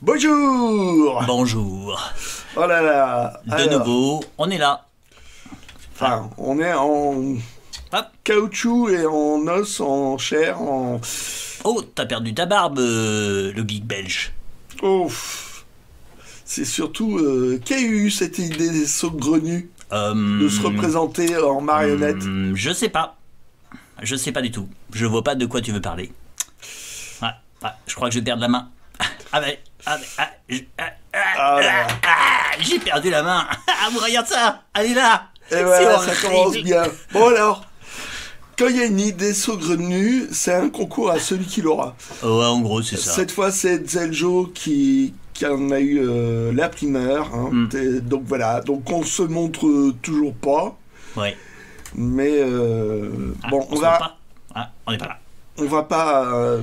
Bonjour. Bonjour. Oh là là. De nouveau, on est là. Enfin, on est en Hop. caoutchouc et en os, en chair, en... Oh, t'as perdu ta barbe, le geek belge. Oh. C'est surtout... qui a eu cette idée saugrenue de se représenter en marionnette? Je sais pas. Je sais pas du tout. Je vois pas de quoi tu veux parler. Je crois que je vais perdre la main. J'ai perdu la main. Regarde ça. Elle est là. Et voilà, C'est ça horrible. commence bien. Bon alors, quand il y a une idée saugrenue, c'est un concours à celui qui l'aura. Ouais, en gros, c'est ça. Cette fois, c'est Zeljo qui en a eu la primeur. Hein. Donc voilà, donc on se montre toujours pas. Ouais. Mais bon, on se montre pas. On n'est pas là. On va pas...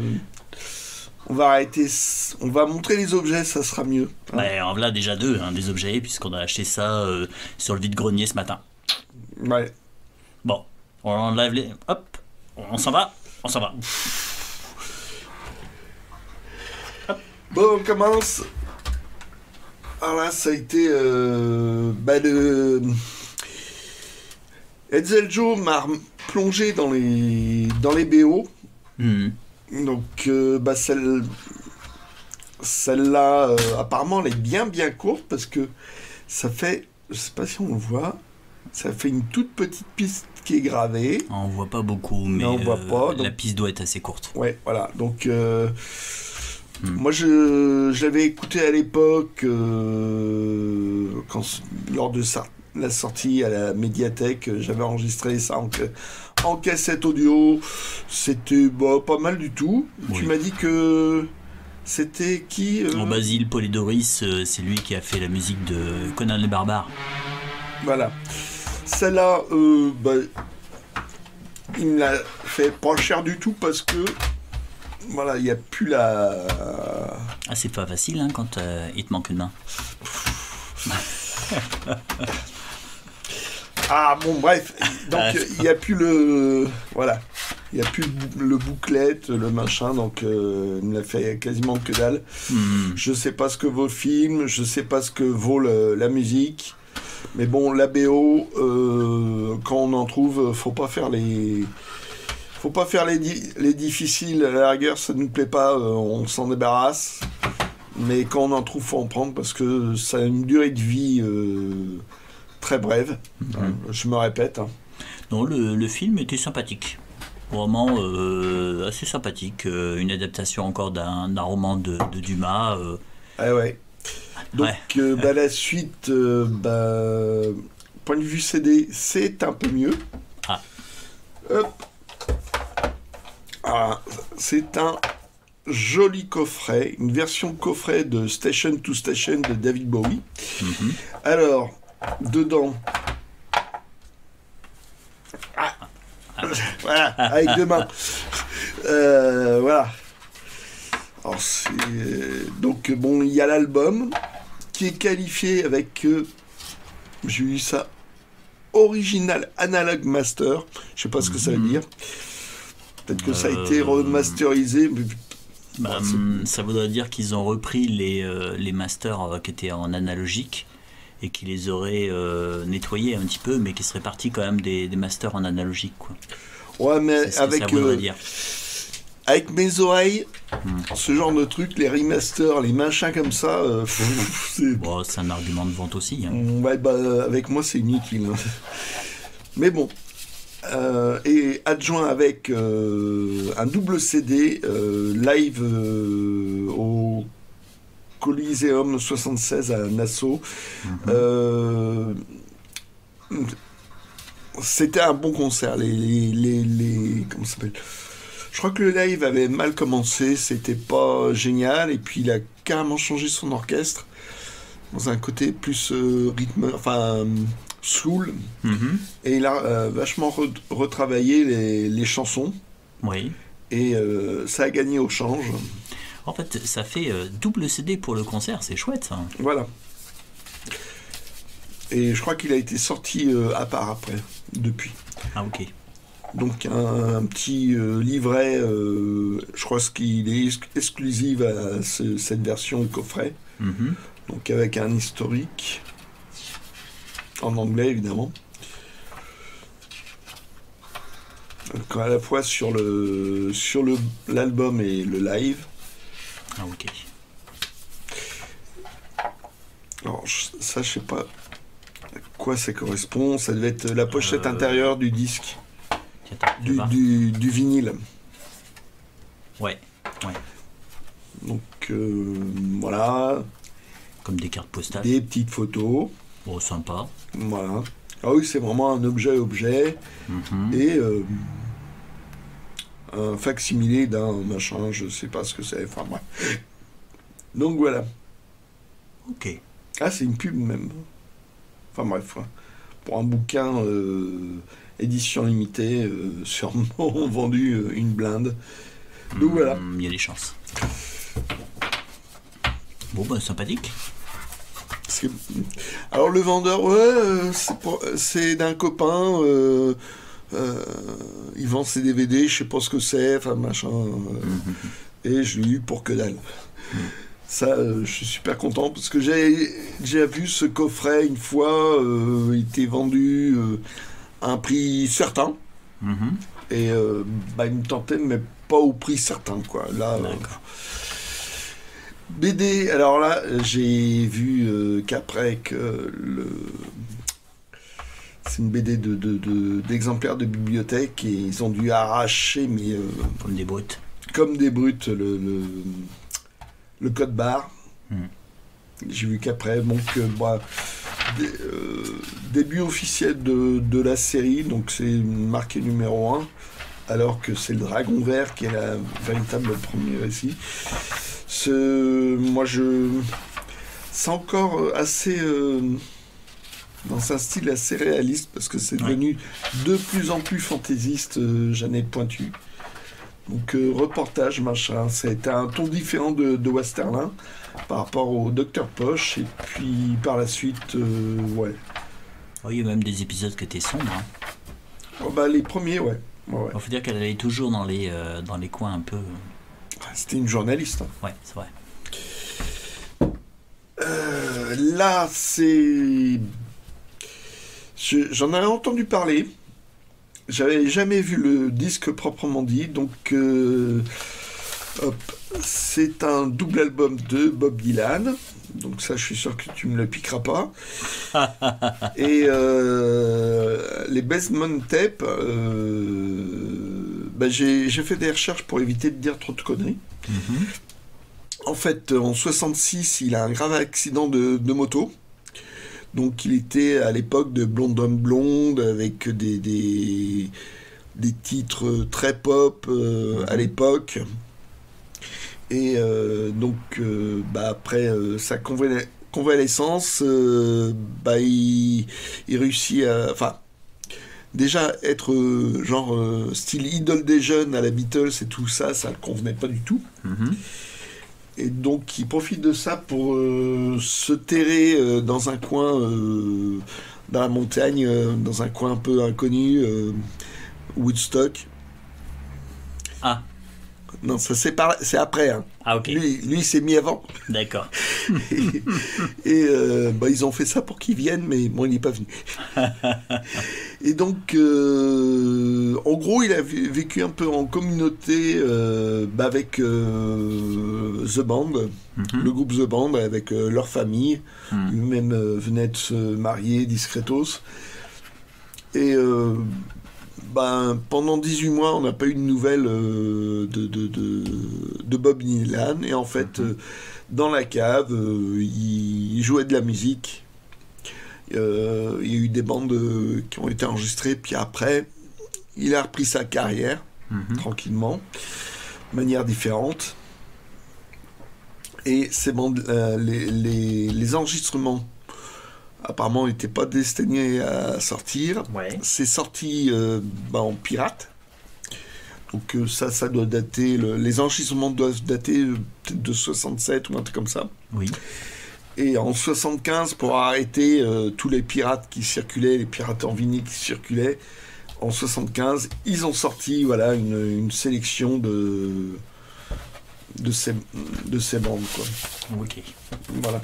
on va arrêter... On va montrer les objets, ça sera mieux. Hein. Ouais, en voilà déjà deux, des objets, puisqu'on a acheté ça sur le vide-grenier ce matin. Ouais. Bon, on enlève les... Hop, on s'en va. On s'en va. Bon, on commence. Alors là, ça a été... Zeljo m'a plongé dans les BO. Donc, celle-là, apparemment, elle est bien courte parce que ça fait, je sais pas si on le voit, ça fait une toute petite piste qui est gravée. On voit pas beaucoup, mais non, on voit pas, donc... la piste doit être assez courte. Ouais, voilà. Donc, moi, je l'avais écouté à l'époque, lors de la sortie à la médiathèque, j'avais enregistré ça en cassette audio. C'était pas mal du tout. Oui. Tu m'as dit que c'était qui Basile Polidoris, c'est lui qui a fait la musique de Conan le Barbare. Voilà. Celle-là, il me l'a fait pas cher du tout parce que voilà, il n'y a plus la... Ah, c'est pas facile quand il te manque une main. Ah bon, bref, donc il n'y a plus le... Voilà, il n'y a plus le bouclette, le machin, donc il me l'a fait quasiment que dalle. Je sais pas ce que vaut le film, je sais pas ce que vaut la musique, mais bon, la BO, quand on en trouve, faut pas faire les difficiles, à la rigueur, ça ne nous plaît pas, on s'en débarrasse, mais quand on en trouve, faut en prendre, parce que ça a une durée de vie... très brève, je me répète. Non, le film était sympathique. Vraiment assez sympathique. Une adaptation encore d'un roman de Dumas. Ah ouais. Donc, la suite, point de vue CD, c'est un peu mieux. Hop. Ah, c'est un joli coffret, une version coffret de Station to Station de David Bowie. Alors, dedans, voilà, avec deux mains. Voilà. Alors donc bon, il y a l'album qui est qualifié avec, j'ai eu ça, Original Analog Master. Je sais pas ce que ça veut dire. Peut-être que ça a été remasterisé. Ça voudrait dire qu'ils ont repris les masters qui étaient en analogique et qui les auraient nettoyés un petit peu, mais qui seraient partis quand même des masters en analogique, quoi. Ouais, mais avec mes oreilles, ce genre de truc, les remasters, les machins comme ça, c'est un argument de vente aussi. Ouais, avec moi, c'est inutile. Mais bon. Et adjoint avec un double CD live au Coliseum 76 à Nassau. C'était un bon concert. Comment ça s'appelle ? Je crois que le live avait mal commencé, c'était pas génial, et puis il a carrément changé son orchestre dans un côté plus rythme, soul, et il a vachement retravaillé les chansons. Oui. Et ça a gagné au change. En fait, ça fait double CD pour le concert, c'est chouette ça. Voilà. Et je crois qu'il a été sorti à part après, depuis. Ah ok. Donc un petit livret, je crois qu'il est exclusif à cette version coffret. Donc avec un historique, en anglais évidemment. Donc à la fois sur l'album et le live. Ah ok. Alors ça je sais pas à quoi ça correspond, ça devait être la pochette intérieure du disque. Du vinyle. Ouais. Donc voilà. Comme des cartes postales. Des petites photos. Bon, sympa. Voilà. Ah oui, c'est vraiment un objet. Et un facsimilé d'un machin, je sais pas ce que c'est. Enfin bref. Donc voilà. Ok. Ah, c'est une pub même. Enfin bref. Pour un bouquin édition limitée, sûrement vendu une blinde. Donc voilà. Il y a des chances. Bon, ben sympathique. Alors le vendeur, c'est d'un copain, il vend ses DVD, je sais pas ce que c'est, enfin machin, et je l'ai eu pour que dalle. Ça, je suis super content parce que j'ai déjà vu ce coffret une fois, il était vendu à un prix certain, et il me tentait, mais pas au prix certain, quoi. Là, BD, alors là, j'ai vu qu'après que c'est une BD d'exemplaires de bibliothèque et ils ont dû arracher, mais comme des brutes. Comme des brutes, le code barre. J'ai vu qu'après, donc, début officiel de la série, donc c'est marqué numéro 1, alors que c'est le Dragon Vert qui est la véritable premier récit. C'est encore assez dans un style assez réaliste parce que c'est devenu de plus en plus fantaisiste, Jeannette Pointu. Donc reportage, machin, c'était un ton différent de Westerlin par rapport au Docteur Poche, et puis par la suite, ouais. Oh, il y a même des épisodes qui étaient sombres. Les premiers, ouais. Il faut dire qu'elle allait toujours dans les coins un peu... C'était une journaliste. Ouais, c'est vrai. Là, c'est... J'en avais entendu parler. J'avais jamais vu le disque proprement dit. Donc, c'est un double album de Bob Dylan. Donc ça, je suis sûr que tu me le piqueras pas. Et les Basement Tapes, j'ai fait des recherches pour éviter de dire trop de conneries. En fait, en 66, il a un grave accident de moto. Donc il était à l'époque de Blonde on Blonde, avec des titres très pop à l'époque. Et après sa convalescence, il réussit à... Enfin, déjà être style idole des jeunes à la Beatles et tout ça, ça ne convenait pas du tout. Et donc il profite de ça pour se terrer dans un coin, dans la montagne, dans un coin un peu inconnu, Woodstock. Ah. Non, ça c'est après. Hein. Ah, ok. Lui il s'est mis avant. D'accord. et ils ont fait ça pour qu'il vienne, mais bon, il n'est pas venu. Et donc, en gros, il a vécu un peu en communauté avec The Band, le groupe The Band, avec leur famille. Lui-même venait de se marier discretos. Et... pendant 18 mois, on n'a pas eu de nouvelles de Bob Dylan. Et en fait, dans la cave, il jouait de la musique. Il y a eu des bandes qui ont été enregistrées. Puis après, il a repris sa carrière, tranquillement, de manière différente. Et ces bandes, les enregistrements, apparemment, n'était pas destiné à sortir. Ouais. C'est sorti en pirate. Donc ça doit dater... les enregistrements doivent dater peut-être de 67 ou un truc comme ça. Oui. Et en 75, pour arrêter tous les pirates qui circulaient, les pirates en vinyle qui circulaient, en 75, ils ont sorti voilà, une sélection de ces bandes, quoi. Ok. Voilà.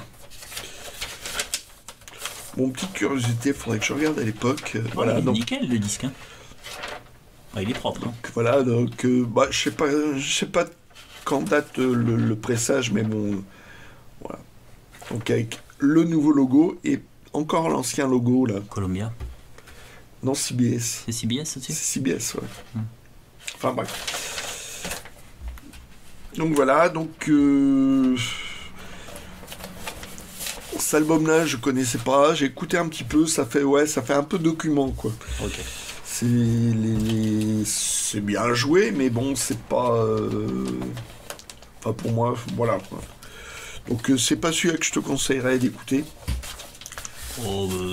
Bon, petite curiosité, faudrait que je regarde à l'époque. Voilà, il est nickel le disque. Hein. Ah, il est propre. Donc, voilà, donc je sais pas quand date le pressage, mais bon, voilà. Donc avec le nouveau logo et encore l'ancien logo là. Columbia. Non, CBS. C'est CBS aussi. C'est CBS, ouais. Enfin bref. Donc voilà, donc cet album-là, je connaissais pas, j'ai écouté un petit peu, ça fait un peu document, quoi. Ok. C'est bien joué, mais bon, c'est pas... Enfin, pour moi, voilà, quoi. Donc, c'est pas celui-là que je te conseillerais d'écouter.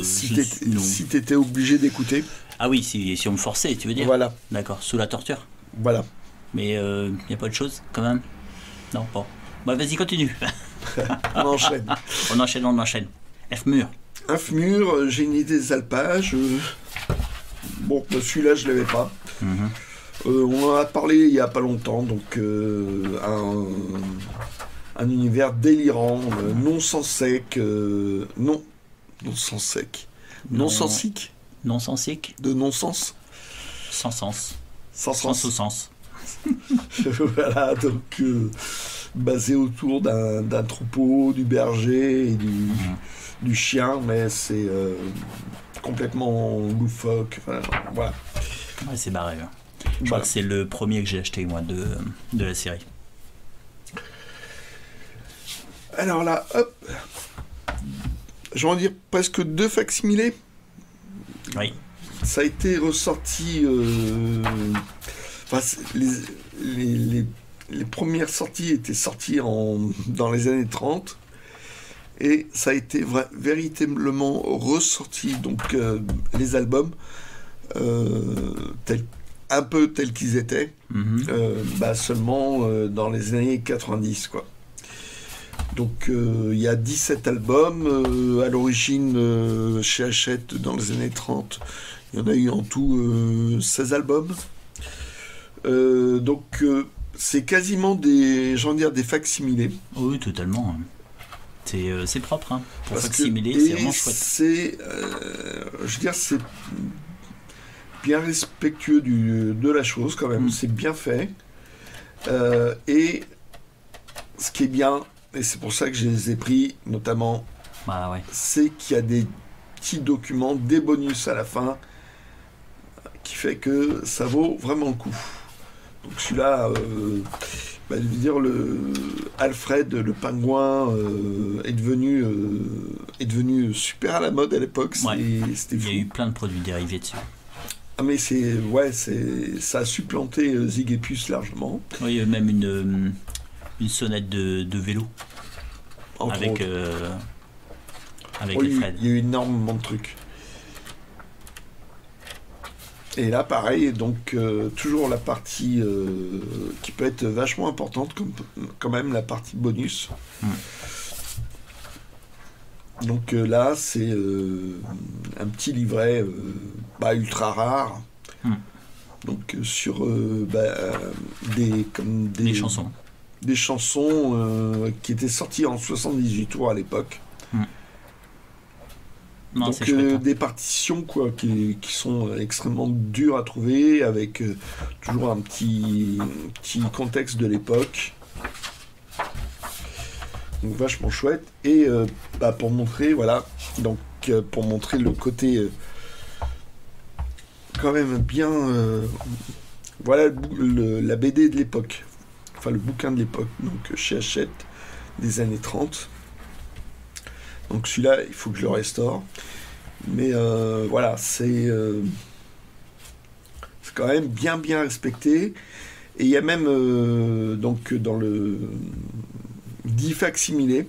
Si t'étais obligé d'écouter. Ah oui, si on me forçait, tu veux dire. Voilà. D'accord, sous la torture. Voilà. Mais y a pas de chose, quand même. Non, bon. Bah, vas-y, continue. On enchaîne. On enchaîne. F-Mur. F-Mur, Génie des alpages. Bon, celui-là, je l'avais pas. On en a parlé il y a pas longtemps, donc un univers délirant, non sensique, non sensique, non sensique, non sensique, de non-sens, sans sens, sans sens au sens. Voilà, donc basé autour d'un troupeau, du berger et du chien, mais c'est complètement loufoque. Enfin, voilà. Ouais, c'est barré. Hein. Je crois que c'est le premier que j'ai acheté, moi, de la série. Alors là, hop, je vais en dire presque 2 facsimilés. Oui. Ça a été ressorti... les premières sorties étaient sorties dans les années 30. Et ça a été véritablement ressorti, donc les albums, un peu tels qu'ils étaient, seulement dans les années 90, quoi. Donc il y a 17 albums, à l'origine chez Hachette dans les années 30, il y en a eu en tout 16 albums. Donc c'est quasiment des facsimilés. Oui, totalement. C'est propre, hein. Pour facsimiler, c'est vraiment chouette. C'est bien respectueux de la chose quand même, c'est bien fait. Et ce qui est bien, et c'est pour ça que je les ai pris notamment, c'est qu'il y a des petits documents, des bonus à la fin, qui fait que ça vaut vraiment le coup. Donc celui-là, je veux dire, Alfred, le pingouin, est devenu super à la mode à l'époque. Ouais. C'était fou. Il y a eu plein de produits dérivés dessus. Ah mais ça a supplanté Zig et Puce largement. Oui, il y a même une sonnette de vélo avec Alfred. Il y a eu énormément de trucs. Et là, pareil, donc toujours la partie qui peut être vachement importante, comme quand même la partie bonus. Donc là, c'est un petit livret ultra rare. Donc sur des chansons. Des chansons qui étaient sorties en 78 tours à l'époque. Non, donc des partitions quoi, qui sont extrêmement dures à trouver, avec toujours un petit contexte de l'époque. Donc vachement chouette. Et pour montrer, pour montrer le côté quand même bien, la BD de l'époque, enfin le bouquin de l'époque, donc chez Hachette des années 30. Donc celui-là, il faut que je le restaure. Mais c'est quand même bien respecté. Et il y a même donc dans le 10 facsimilés,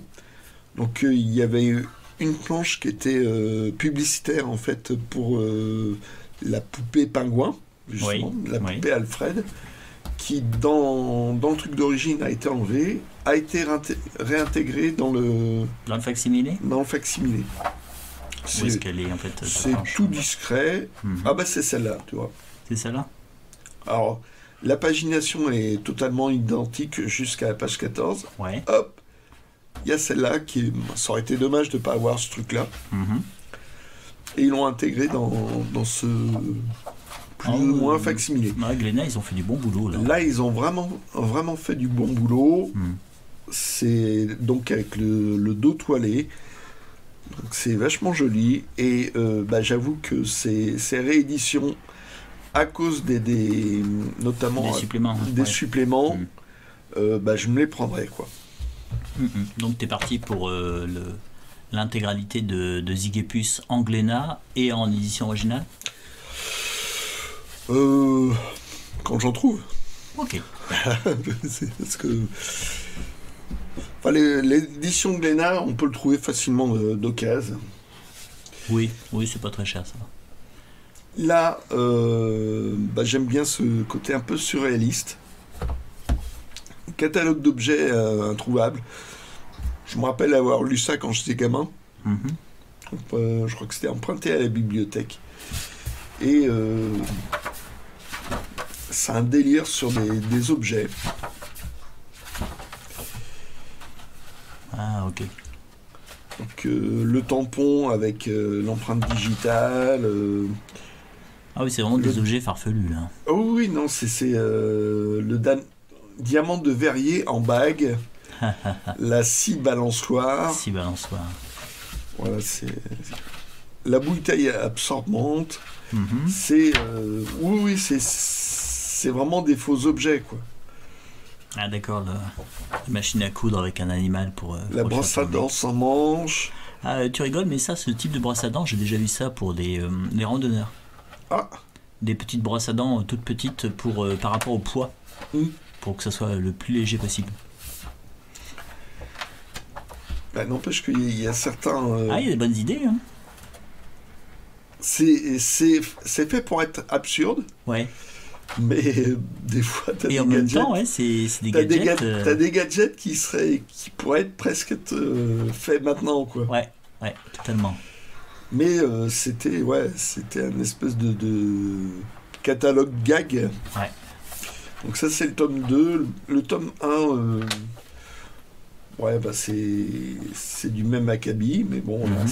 donc il y avait une planche qui était publicitaire en fait pour la poupée pingouin, justement, la poupée Alfred, qui dans le truc d'origine a été enlevée, a été réintégrée dans le facsimilé. Dans le facsimilé. Où est-ce qu'elle est en fait? C'est tout discret. Ah bah c'est celle-là, tu vois. C'est ça là? Alors, la pagination est totalement identique jusqu'à la page 14. Ouais. Hop, il y a celle-là ça aurait été dommage de ne pas avoir ce truc-là. Et ils l'ont intégré dans ce plus ou moins facsimilé. Glénat, ils ont fait du bon boulot là. Là, ils ont vraiment fait du bon boulot. C'est donc avec le dos toilé. Donc c'est vachement joli. Et j'avoue que ces rééditions, à cause notamment des suppléments, je me les prendrais, quoi. Donc tu es parti pour l'intégralité de Zygépus en Glénat et en édition originale? Quand j'en trouve. Ok. Parce que l'édition Glénat, on peut le trouver facilement d'occasion. Oui, c'est pas très cher ça. Là, j'aime bien ce côté un peu surréaliste. Catalogue d'objets introuvables. Je me rappelle avoir lu ça quand j'étais gamin. Je crois que c'était emprunté à la bibliothèque. Et c'est un délire sur des objets. Ah, ok. Donc le tampon avec l'empreinte digitale. Ah oui, c'est vraiment des objets farfelus là. Oh oui, non, c'est le diamant de verrier en bague. La scie balançoire. Voilà, c'est la bouteille absorbante. C'est c'est vraiment des faux objets, quoi. Ah d'accord, la machine à coudre avec un animal pour la brosse à dents sans manche. Ah, tu rigoles, mais ça, ce type de brosse à dents, j'ai déjà vu ça pour les randonneurs. Ah. Des petites brosses à dents toutes petites par rapport au poids, pour que ça soit le plus léger possible. N'empêche qu'il y a certains... il y a des bonnes idées. Hein. C'est fait pour être absurde. Ouais. Mais des fois, t'as des gadgets... Et en même temps, c'est des gadgets... T'as des gadgets qui pourraient presque être faits maintenant, quoi. Ouais, totalement. Mais c'était un espèce de catalogue gag. Ouais. Donc ça, c'est le tome 2. Le tome 1... c'est du même acabit, mais bon, là,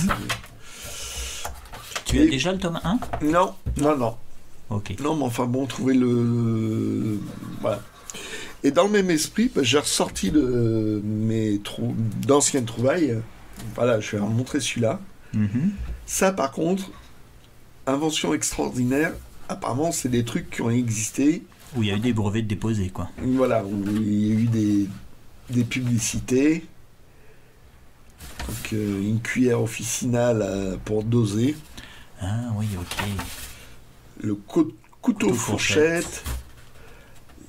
Tu as déjà le tome 1 ? Non. Ok. Non, mais enfin bon, trouver le... Voilà. Et dans le même esprit, j'ai ressorti mes d'anciennes trouvailles. Voilà, je vais leur montrer celui-là. Ça, par contre, invention extraordinaire. Apparemment, c'est des trucs qui ont existé. Où il y a eu des brevets déposés, quoi. Voilà, où il y a eu des publicités. Donc, une cuillère officinale pour doser. Ah oui, ok. Le couteau fourchette.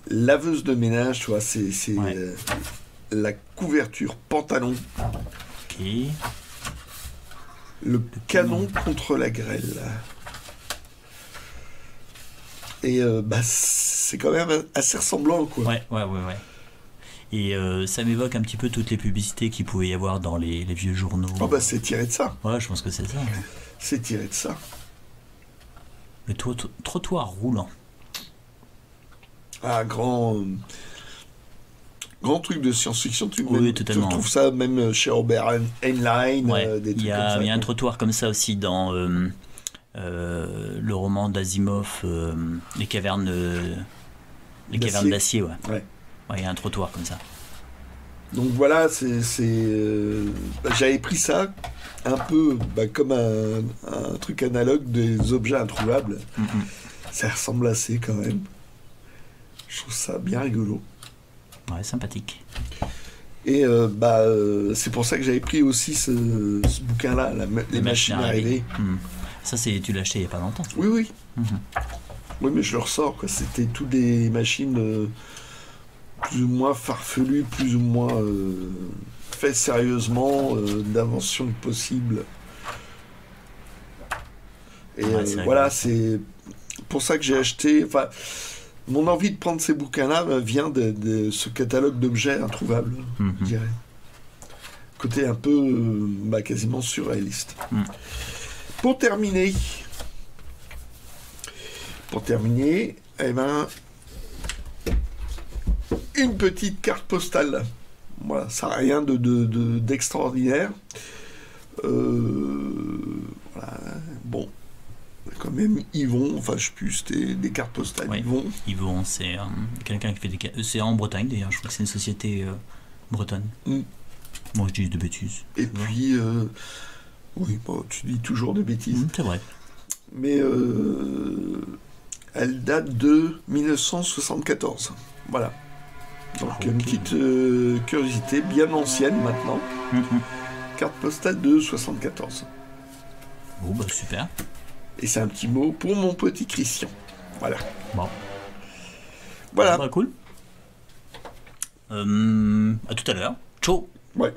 Laveuse de ménage, tu vois, c'est la couverture pantalon. Ok. Le canon contre la grêle. Et c'est quand même assez ressemblant, quoi. Ouais. Et ça m'évoque un petit peu toutes les publicités qu'il pouvait y avoir dans les vieux journaux. C'est tiré de ça. Ouais, je pense que c'est ça. C'est tiré de ça. Le trottoir roulant. Ah, grand truc de science-fiction. Tu retrouves ça même chez Robert Heinlein. Ouais. Des trucs il y a un trottoir comme ça aussi dans le roman d'Asimov, Les cavernes d'acier. Ouais, il y a un trottoir comme ça. Donc voilà, j'avais pris ça un peu comme un truc analogue des objets introuvables. Ça ressemble assez quand même. Je trouve ça bien rigolo. Ouais, sympathique. Et c'est pour ça que j'avais pris aussi ce bouquin-là, les machines à rêver. Ça, tu l'as acheté il n'y a pas longtemps. Oui. Oui, mais je le ressors, quoi. C'était toutes des machines plus ou moins farfelues, plus ou moins faites sérieusement, d'inventions possibles. Et voilà, c'est pour ça que j'ai acheté... Enfin, mon envie de prendre ces bouquins-là vient de ce catalogue d'objets introuvables, je dirais. Côté un peu quasiment surréaliste. Pour terminer, pour terminer, eh ben, une petite carte postale. Voilà, ça n'a rien d'extraordinaire. Voilà, bon, quand même Yvon, enfin je sais plus, c'était des cartes postales. Oui. Yvon, c'est quelqu'un qui fait des cartes. C'est en Bretagne d'ailleurs, je crois que c'est une société bretonne. Moi je dis de bêtises. Et puis, oui, bon, tu dis toujours des bêtises. C'est vrai. Mais elle date de 1974. Voilà. Donc une petite curiosité bien ancienne maintenant. Carte postale de 74. Bon, bah super. Et c'est un petit mot pour mon petit Christian. Voilà. Bon. Voilà. Bah, cool. À tout à l'heure. Ciao. Ouais.